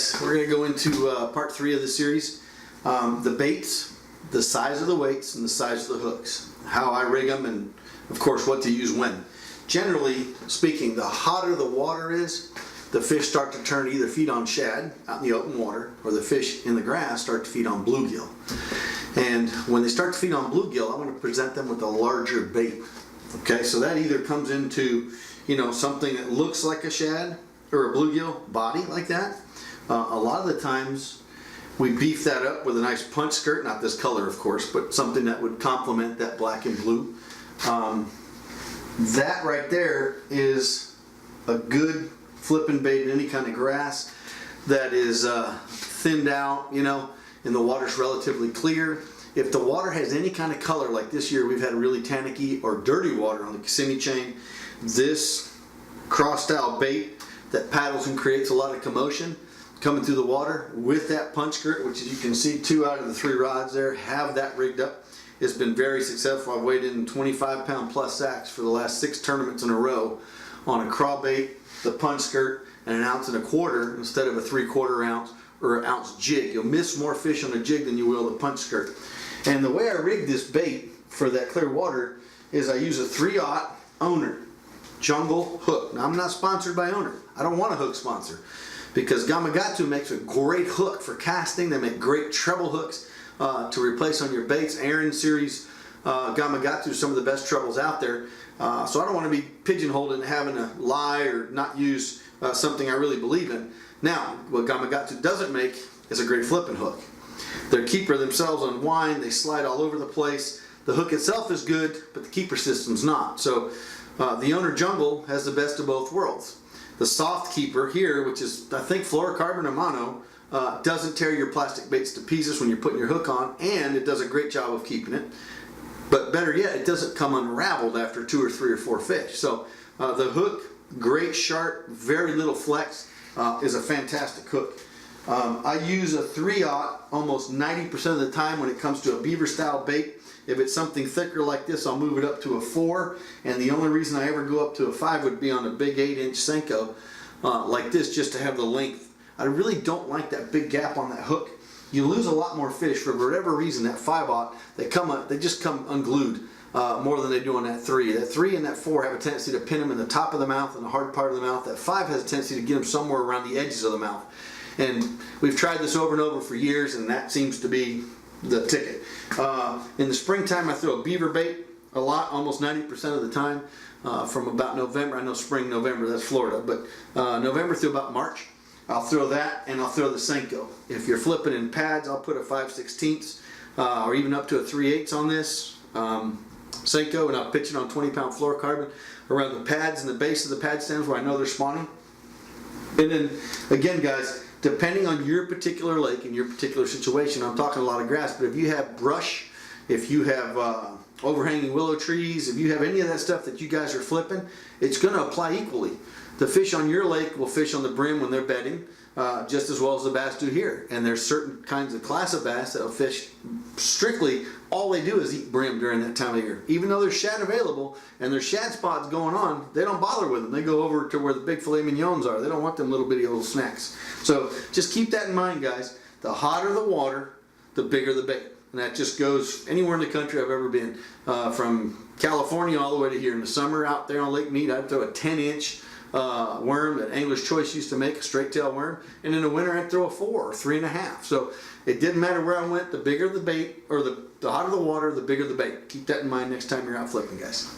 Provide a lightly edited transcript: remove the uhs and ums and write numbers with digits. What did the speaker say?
guys, we're going to go into part 3 of the series. The baits, the size of the weights, and the size of the hooks. How I rig them, and of course what to use when. Generally speaking, the hotter the water is, the fish start to turn either feed on shad out in the open water, or the fish in the grass start to feed on bluegill. And when they start to feed on bluegill, I want to present them with a larger bait. Okay, so that either comes into, something that looks like a shad or a bluegill body like that. A lot of the times we beef that up with a nice punch skirt, not this color of course, but something that would complement that black and blue. That right there is a good flipping bait in any kind of grass that is thinned out, and the water's relatively clear. If the water has any kind of color, like this year we've had really tannicky or dirty water on the Kissimmee chain, this cross style bait that paddles and creates a lot of commotion coming through the water with that punch skirt, which as you can see 2 out of the 3 rods there have that rigged up. It's been very successful. I've weighed in 25-pound plus sacks for the last 6 tournaments in a row on a crawbait, the punch skirt, and 1 1/4 ounce instead of a 3/4 ounce or an ounce jig. You'll miss more fish on a jig than you will the punch skirt. And the way I rig this bait for that clear water is I use a 3/0 Owner Jungle hook. Now I'm not sponsored by Owner. I don't want a hook sponsor, because Gamakatsu makes a great hook for casting. They make great treble hooks to replace on your baits. Aaron series Gamakatsu, some of the best trebles out there. So I don't want to be pigeonholed into having to lie or not use something I really believe in. Now, what Gamakatsu doesn't make is a great flipping hook. Their keeper themselves unwind, they slide all over the place. The hook itself is good, but the keeper system's not. So the Owner Jungle has the best of both worlds. The soft keeper here, which is I think fluorocarbon or mono, doesn't tear your plastic baits to pieces when you're putting your hook on, and it does a great job of keeping it. But better yet, it doesn't come unraveled after 2 or 3 or 4 fish. So the hook, great sharp, very little flex, is a fantastic hook. I use a 3/0 almost 90% of the time when it comes to a beaver style bait. If it's something thicker like this, I'll move it up to a 4, and the only reason I ever go up to a 5 would be on a big 8-inch Senko like this, just to have the length. I really don't like that big gap on that hook. You lose a lot more fish for whatever reason. That 5/0, they just come unglued more than they do on that 3. That 3 and that 4 have a tendency to pin them in the top of the mouth and the hard part of the mouth. That 5 has a tendency to get them somewhere around the edges of the mouth. And we've tried this over and over for years, and that seems to be the ticket. In the springtime, I throw a beaver bait a lot, almost 90% of the time, from about November. I know spring, November, that's Florida, but November through about March. I'll throw that, and I'll throw the Senko. If you're flipping in pads, I'll put a 5/16 or even up to a 3/8 on this Senko, and I'll pitch it on 20-pound fluorocarbon around the pads and the base of the pad stems where I know they're spawning. And then again, guys, depending on your particular lake and your particular situation, I'm talking a lot of grass, but if you have brush, if you have overhanging willow trees, if you have any of that stuff that you guys are flipping, it's going to apply equally. The fish on your lake will fish on the brim when they're bedding, just as well as the bass do here. And there's certain kinds of class of bass that will fish strictly, all they do is eat brim during that time of year. Even though there's shad available and there's shad spots going on, they don't bother with them. They go over to where the big filet mignons are. They don't want them little bitty little snacks. So just keep that in mind, guys. The hotter the water, the bigger the bait. And that just goes anywhere in the country I've ever been. From California all the way to here. In the summer out there on Lake Mead, I'd throw a 10-inch worm that Angler's Choice used to make, a straight tail worm, and in the winter I'd throw a 4 or 3.5. So it didn't matter where I went, the bigger the bait, or the hotter the water, the bigger the bait. Keep that in mind next time you're out flipping, guys.